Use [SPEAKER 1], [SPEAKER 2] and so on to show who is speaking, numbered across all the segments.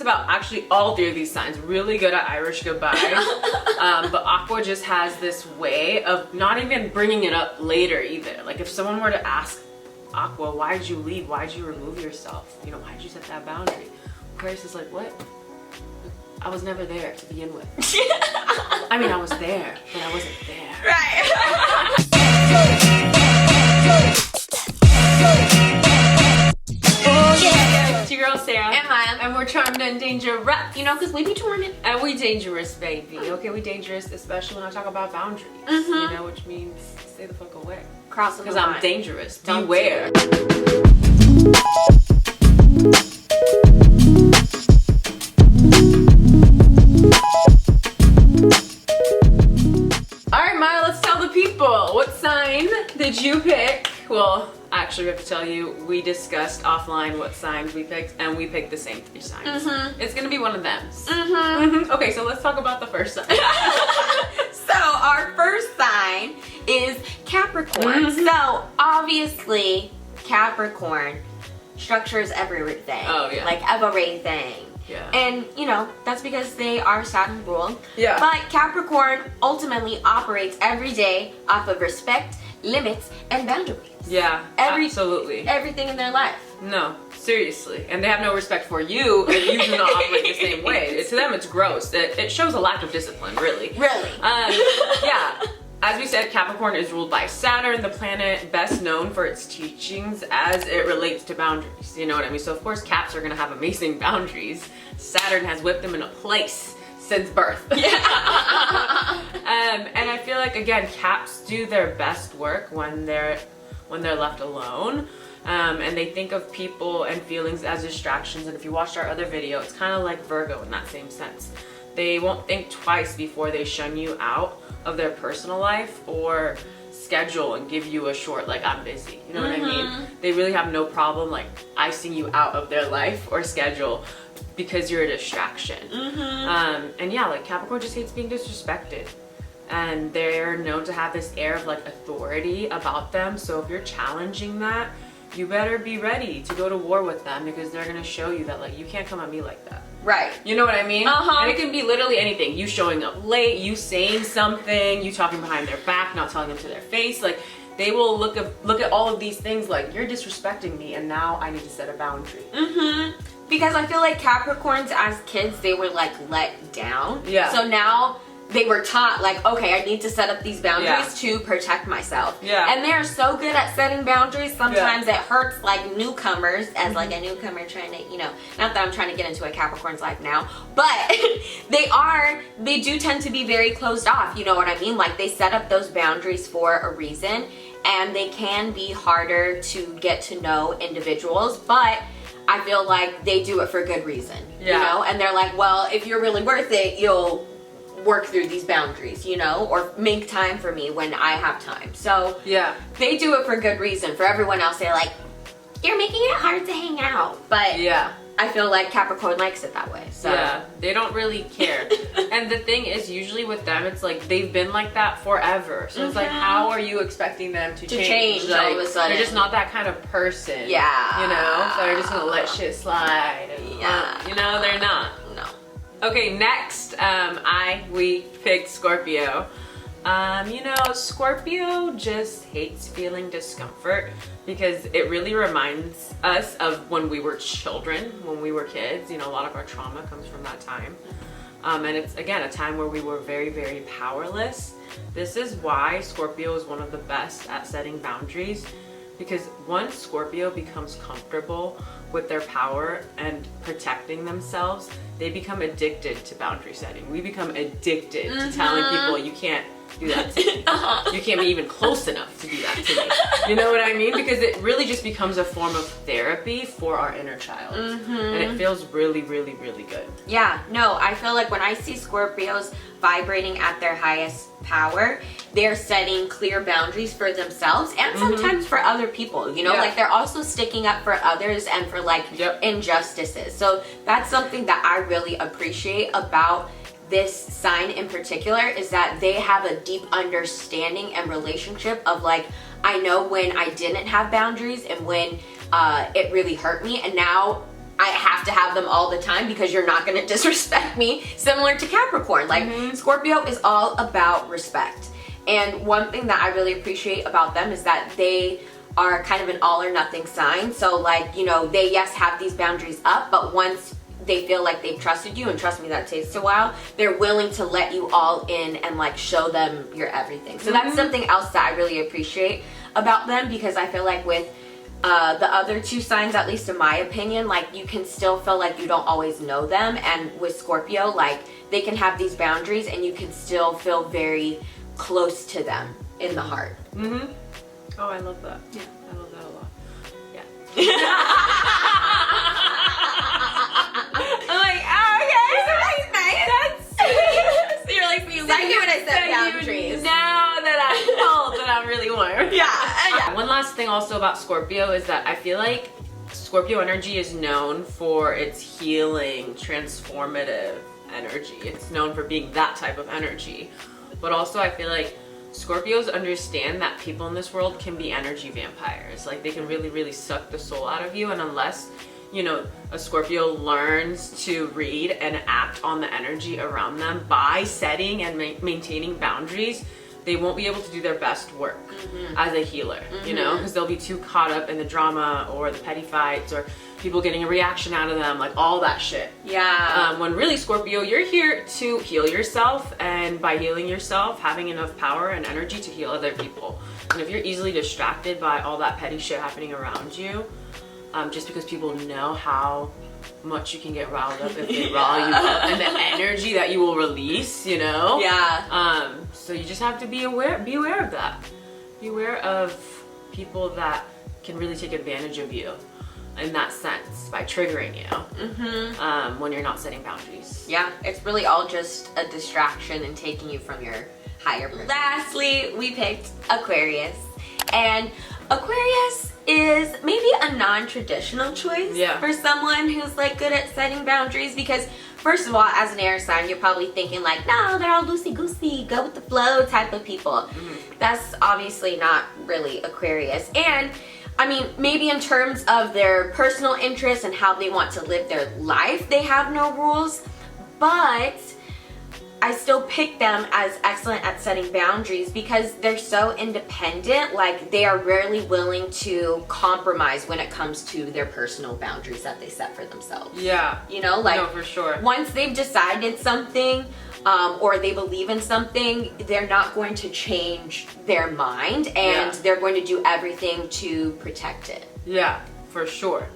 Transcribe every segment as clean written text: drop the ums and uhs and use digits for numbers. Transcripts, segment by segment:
[SPEAKER 1] about actually all three of these signs. Really good at Irish goodbyes. But Aqua just has this way of not even bringing it up later either. Like if someone were to ask Aqua, why'd you leave? Why'd you remove yourself? You know, why'd you set that boundary? Aquarius is like, what? I was never there to begin with. I mean, I was there, but I wasn't there.
[SPEAKER 2] Right.
[SPEAKER 1] It's your girl Sarah.
[SPEAKER 2] And Maya.
[SPEAKER 1] And we're charmed and dangerous.
[SPEAKER 2] You know, because we be charming.
[SPEAKER 1] And we dangerous, baby. Okay, we dangerous, especially when I talk about boundaries. You know, which means stay the fuck away.
[SPEAKER 2] Cross the line.
[SPEAKER 1] Because I'm dangerous.
[SPEAKER 2] Don't
[SPEAKER 1] Beware. Alright, Maya, let's tell the people. What sign did you pick? Well, actually, we have to tell you, we discussed offline what signs we picked, and we picked the same 3 signs. It's gonna be one of them. Okay, so let's talk about the first sign.
[SPEAKER 2] So our first sign is Capricorn. So obviously Capricorn structures everything.
[SPEAKER 1] Oh, yeah.
[SPEAKER 2] Like everything.
[SPEAKER 1] Yeah.
[SPEAKER 2] And you know, that's because they are Saturn ruled.
[SPEAKER 1] Yeah.
[SPEAKER 2] But Capricorn ultimately operates every day off of respect, limits, and boundaries.
[SPEAKER 1] Yeah, absolutely.
[SPEAKER 2] Everything in their life.
[SPEAKER 1] No, seriously. And they have no respect for you if you do not operate the same way. To them, it's gross. It shows a lack of discipline, really.
[SPEAKER 2] Really.
[SPEAKER 1] Yeah. As we said, Capricorn is ruled by Saturn, the planet best known for its teachings as it relates to boundaries. You know what I mean? So of course, Caps are gonna have amazing boundaries. Saturn has whipped them into place since birth. Yeah. And I feel like, again, Caps do their best work when they're left alone. And they think of people and feelings as distractions. And if you watched our other video, it's kind of like Virgo in that same sense. They won't think twice before they shun you out of their personal life or schedule and give you a short, like, I'm busy. You know what I mean? They really have no problem, like, icing you out of their life or schedule because you're a distraction. And yeah, like, Capricorn just hates being disrespected. And they're known to have this air of, like, authority about them. So if you're challenging that, you better be ready to go to war with them because they're gonna show you that, like, you can't come at me like that.
[SPEAKER 2] Right.
[SPEAKER 1] You know what I mean? And it can be literally anything. You showing up late, you saying something, you talking behind their back, not telling them to their face. Like, they will look at all of these things like, you're disrespecting me and now I need to set a boundary.
[SPEAKER 2] Because I feel like Capricorns as kids, they were like let down.
[SPEAKER 1] Yeah.
[SPEAKER 2] So now they were taught like, okay, I need to set up these boundaries to protect myself.
[SPEAKER 1] Yeah.
[SPEAKER 2] And they're so good at setting boundaries. Sometimes it hurts like newcomers as like a newcomer trying to, you know, not that I'm trying to get into a Capricorn's life now, but they do tend to be very closed off. You know what I mean? Like they set up those boundaries for a reason and they can be harder to get to know individuals, but I feel like they do it for good reason, you know? And they're like, well, if you're really worth it, you'll work through these boundaries, you know, or make time for me when I have time. So
[SPEAKER 1] yeah,
[SPEAKER 2] they do it for good reason. For everyone else, they're like, you're making it hard to hang out. But
[SPEAKER 1] yeah,
[SPEAKER 2] I feel like Capricorn likes it that way. So
[SPEAKER 1] yeah, they don't really care. And the thing is, usually with them, it's like they've been like that forever. So it's like, how are you expecting them to change?
[SPEAKER 2] Like, all of a sudden.
[SPEAKER 1] They're just not that kind of person.
[SPEAKER 2] Yeah.
[SPEAKER 1] You know? So they're just gonna let shit slide. And, you know, they're not.
[SPEAKER 2] No.
[SPEAKER 1] Okay, next, we picked Scorpio. You know, Scorpio just hates feeling discomfort because it really reminds us of when we were children, when we were kids. You know, a lot of our trauma comes from that time. And it's, again, a time where we were very, very powerless. This is why Scorpio is one of the best at setting boundaries, because once Scorpio becomes comfortable with their power and protecting themselves, they become addicted to boundary setting. We become addicted to telling people, you can't do that to me. You can't be even close enough to do that to me. You know what I mean? Because it really just becomes a form of therapy for our inner child. And it feels really, really, really good.
[SPEAKER 2] Yeah, no, I feel like when I see Scorpios vibrating at their highest power, they're setting clear boundaries for themselves and sometimes for other people, you know, like they're also sticking up for others and for like injustices. So that's something that I really appreciate about this sign in particular, is that they have a deep understanding and relationship of like, I know when I didn't have boundaries and when it really hurt me, and now I have to have them all the time because you're not going to disrespect me, similar to Capricorn. Like Scorpio is all about respect. And one thing that I really appreciate about them is that they are kind of an all or nothing sign. So like, you know, they yes have these boundaries up, but once they feel like they've trusted you, and trust me, that takes a while, they're willing to let you all in and like show them your everything. So that's something else that I really appreciate about them, because I feel like with the other two signs, at least in my opinion, like you can still feel like you don't always know them. And with Scorpio, like they can have these boundaries and you can still feel very close to them in the heart.
[SPEAKER 1] Oh, I love that. Yeah, I love that a lot. Yeah. I'm like, oh, okay. That's
[SPEAKER 2] So you're like, you like it when I set boundaries.
[SPEAKER 1] Now that I'm cold, that I'm really warm.
[SPEAKER 2] Yeah.
[SPEAKER 1] One last thing also about Scorpio is that I feel like Scorpio energy is known for its healing, transformative energy. It's known for being that type of energy. But also I feel like Scorpios understand that people in this world can be energy vampires. Like they can really, really suck the soul out of you, and unless, you know, a Scorpio learns to read and act on the energy around them by setting and maintaining boundaries, they won't be able to do their best work as a healer, you know, because they'll be too caught up in the drama or the petty fights or people getting a reaction out of them, like all that shit.
[SPEAKER 2] Yeah.
[SPEAKER 1] When really, Scorpio, you're here to heal yourself, and by healing yourself, having enough power and energy to heal other people. And if you're easily distracted by all that petty shit happening around you, just because people know how much you can get riled up if they rile you up, and the energy that you will release, you know?
[SPEAKER 2] Yeah.
[SPEAKER 1] So you just have to be aware of that. Be aware of people that can really take advantage of you in that sense by triggering you when you're not setting boundaries.
[SPEAKER 2] Yeah, it's really all just a distraction and taking you from your higher purpose. Lastly, we picked Aquarius. And Aquarius is maybe a non-traditional choice for someone who's like good at setting boundaries, because first of all, as an air sign, you're probably thinking like, no, they're all loosey-goosey, go with the flow type of people. That's obviously not really Aquarius. And I mean, maybe in terms of their personal interests and how they want to live their life, they have no rules, but I still pick them as excellent at setting boundaries because they're so independent. Like they are rarely willing to compromise when it comes to their personal boundaries that they set for themselves.
[SPEAKER 1] Yeah.
[SPEAKER 2] You know, like
[SPEAKER 1] no, for sure.
[SPEAKER 2] Once they've decided something, or they believe in something, they're not going to change their mind, and they're going to do everything to protect it.
[SPEAKER 1] Yeah, for sure.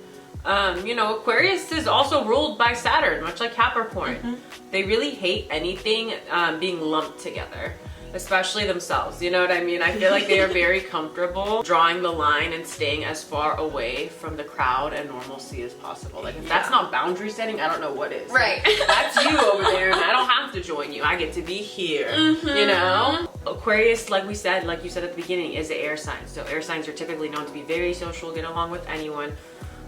[SPEAKER 1] You know, Aquarius is also ruled by Saturn, much like Capricorn. They really hate anything being lumped together, especially themselves. You know what I mean? I feel like they are very comfortable drawing the line and staying as far away from the crowd and normalcy as possible. Like if that's not boundary setting, I don't know what is.
[SPEAKER 2] Right.
[SPEAKER 1] Like, that's you over there, and I don't have to join you. I get to be here. You know? Aquarius, like we said, like you said at the beginning, is the air sign. So air signs are typically known to be very social, get along with anyone.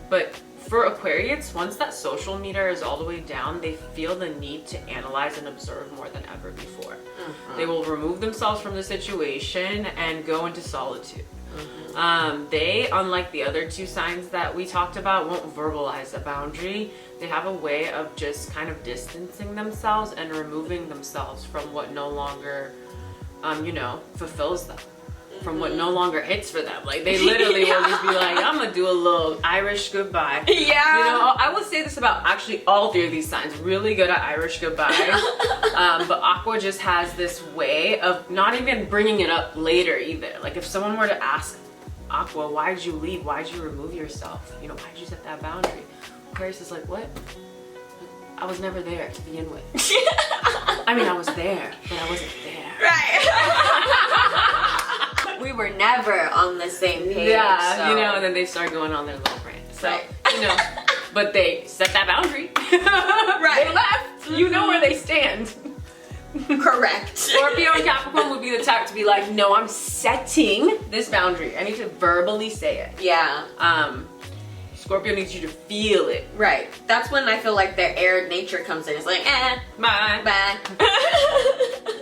[SPEAKER 1] But for Aquarius, once that social meter is all the way down, they feel the need to analyze and observe more than ever before. They will remove themselves from the situation and go into solitude. They, unlike the other two signs that we talked about, won't verbalize a boundary. They have a way of just kind of distancing themselves and removing themselves from what no longer, you know, fulfills them. From what no longer hits for them. Like they literally will just be like, I'm gonna do a little Irish goodbye.
[SPEAKER 2] Yeah.
[SPEAKER 1] You know, I would say this about actually all three of these signs. Really good at Irish goodbyes. But Aqua just has this way of not even bringing it up later either. Like if someone were to ask Aqua, why did you leave? Why did you remove yourself? You know, why did you set that boundary? Aquarius is like, what? I was never there to begin with. I mean, I was there, but I wasn't there.
[SPEAKER 2] Right. We were never on the same page.
[SPEAKER 1] Yeah,
[SPEAKER 2] so.
[SPEAKER 1] you know, and then they start going on their little rant. So, you know, but they set that boundary. Right. They left. You know where they stand.
[SPEAKER 2] Correct.
[SPEAKER 1] Scorpio and Capricorn would be the type to be like, no, I'm setting this boundary. I need to verbally say it.
[SPEAKER 2] Yeah.
[SPEAKER 1] Scorpio needs you to feel it.
[SPEAKER 2] Right. That's when I feel like their air nature comes in. It's like,
[SPEAKER 1] bye.
[SPEAKER 2] Bye.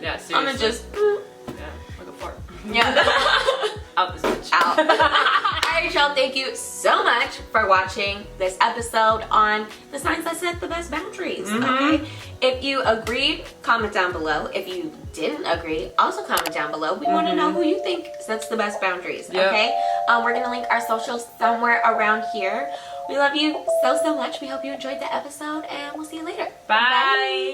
[SPEAKER 1] Yeah, seriously.
[SPEAKER 2] I'm gonna just...
[SPEAKER 1] Yeah, like a fart.
[SPEAKER 2] Yeah.
[SPEAKER 1] Out this bitch.
[SPEAKER 2] Out. Alright right, y'all, thank you so much for watching this episode on the signs that set the best boundaries. Okay, if you agreed, comment down below. If you didn't agree, also comment down below. We want to know who you think sets the best boundaries. Okay, we're gonna link our socials somewhere around here. We love you so much. We hope you enjoyed the episode, and we'll see you later.
[SPEAKER 1] Bye.